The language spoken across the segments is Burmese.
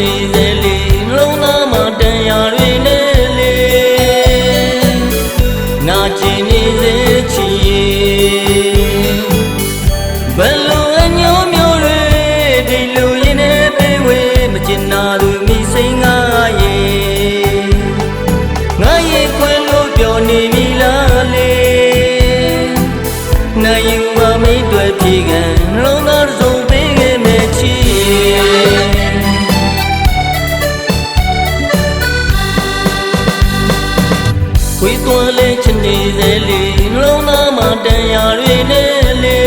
နေစေလေနှလုံးသားမှာတန်ရာတွေနဲ့လေနာကျင်နေစေချီဘယ်လိုအညိုးမျိုးတွေဒီလိုရင်နဲ့ပေးဝေးမချင်နာသူမိစိန်ငါရဲ့ငါရဲ့ခွဲလို့ပြောနေပြီလားလေနိုင်ယူမမိတ်တွေပြေကံနှလုံးသားစုံပေးခဲ့မယ်ချီဝေးသွားလဲချင်နေစေလေနှလုံးသားမှာတန်ရာတွေနဲ့လေ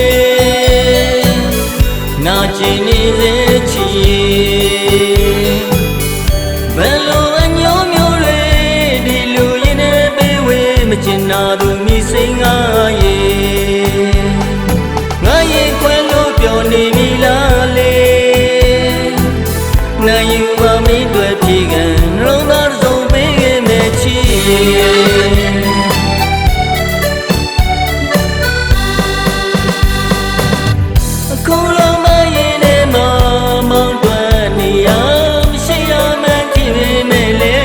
နာကျင်နေစေချီဘယ်လိုအညိုးမျိုးတွေဒီလူရင်နဲ့ပေးဝေးမချင်နာသူမိစိန်ငါရဲ့ငါရဲ့ခွဲလို့ပြောနေပြီလားလေနိုင်ယူမမိတ်တွေပြေကံနှလုံးသားစုံပေးခဲ့မယ်ချီအခုလုံးမရင်ထဲမှာမောင်းတွန်းနေရမရှိရမှန်းကြည့်ပေမဲ့လေ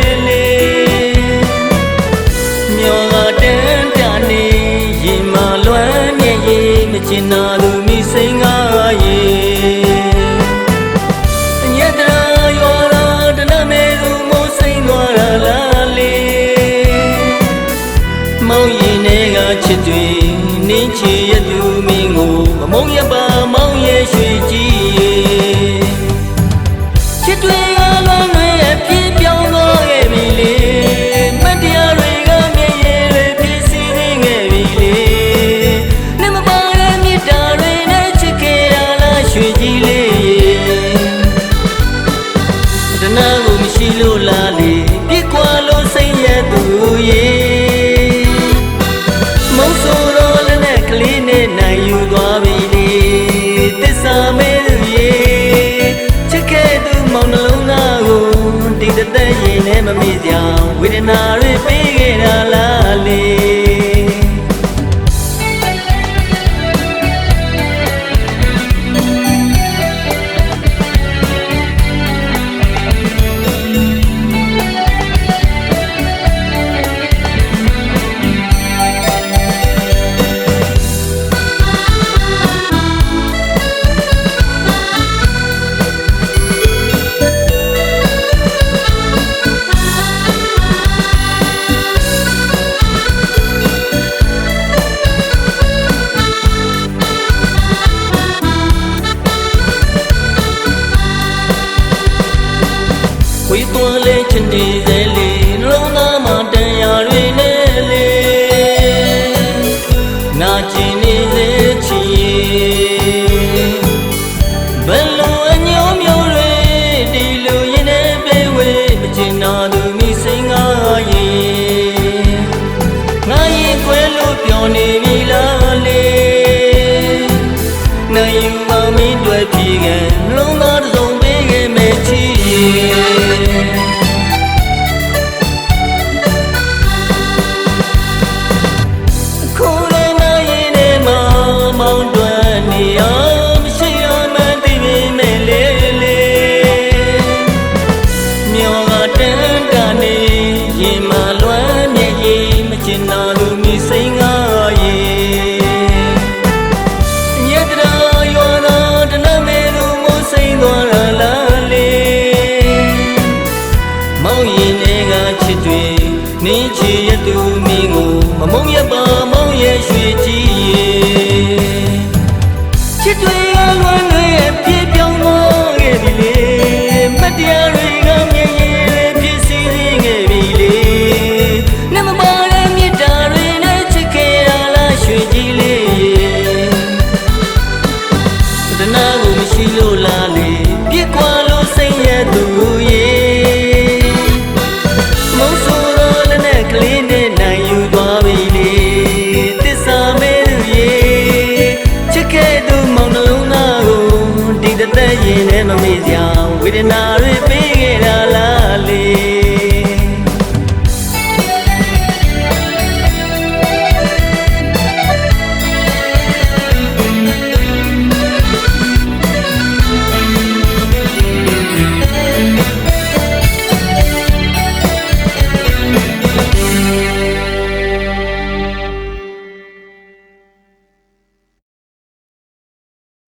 မျောကတန်းတနေရင်မလွမ်းမြေရင်မချင်နာသူမိစိန်ငါရဲ့ညတရာရောလာတနမဲသူမိုးစိန်သွားတာလားလေမောင်းရင်တွေကချစ်တွေနင်းချီရသူမင်းကိုမမုံရပါမောင်းရဲ့ရွှေကြီးချစ်တွေကလွမ်းတွေအပြည့်ပြောင်းသွားခဲ့ပြီလေမတရားတွေကမြဲရဲတွေဖြစ်စီနေခဲ့ပြီလေနဲ့မပါတဲ့မြတ်တာတွေနဲ့ချစ်ခဲ့ရလားရွှေကြီးလေးတနာကိုမရှိလို့လားလေပြစ်ကွာလို့စိတ်ရသူရဲ့မုံဆိုတော့လည်းနဲ့ကလေးနဲ့နိုင်ယူသွားပြီလေသစ္စာမဲသူရဲ့ချစ်ခဲ့သူမောင်နှလုံးသားကိုဒီတသက်ရင်နဲ့မမေ့စရာဝေဒနာတွေပေးခဲ့တာလားလေဝေးသွားလဲချင်နေစေလေနှလုံးသားမှာတန်ရာတွေနဲ့လေနာကျင်နေစေချီဘယ်လိုအညိုးမျိုးတွေဒီလိုရင်နဲ့ပေးဝေးမချင်နာသူမိစိန်ငါရဲ့ငါရဲ့ခွဲလို့ပြောနေပြီလားလေနိုင်ယူမမိတ်တွေပြေကံနှလုံးသားစုံပေးခဲ့မယ်ချီနင်းချီရသူမင်းကိုမမုံရပါမောင်းရဲ့ရွှေကြီးချစ်တွေကလွမ်းတွေအပြည့်ပြောင်းသွားခဲ့ပြီလေမတရားတွေကမြဲရဲဖြစ်စီခဲ့ပြီလေနဲ့မပါတဲ့မြတ်တာတွေနဲ့ချစ်ခဲ့ရလားရွှေကြီးလေးတနာကိုမရှိလို့လားလေပြစ်ကွာလို့စိတ်ရသူရဲ့ကလေးနဲ့နိုင်ယူသွားပြီလေသစ္စာမဲသူရဲ့ချစ်ခဲ့သူမောင်နှလုံးသားကိုဒီတသက်ရင်နဲ့မမေ့စရာဝေဒနာတွေပေးခဲ့တာ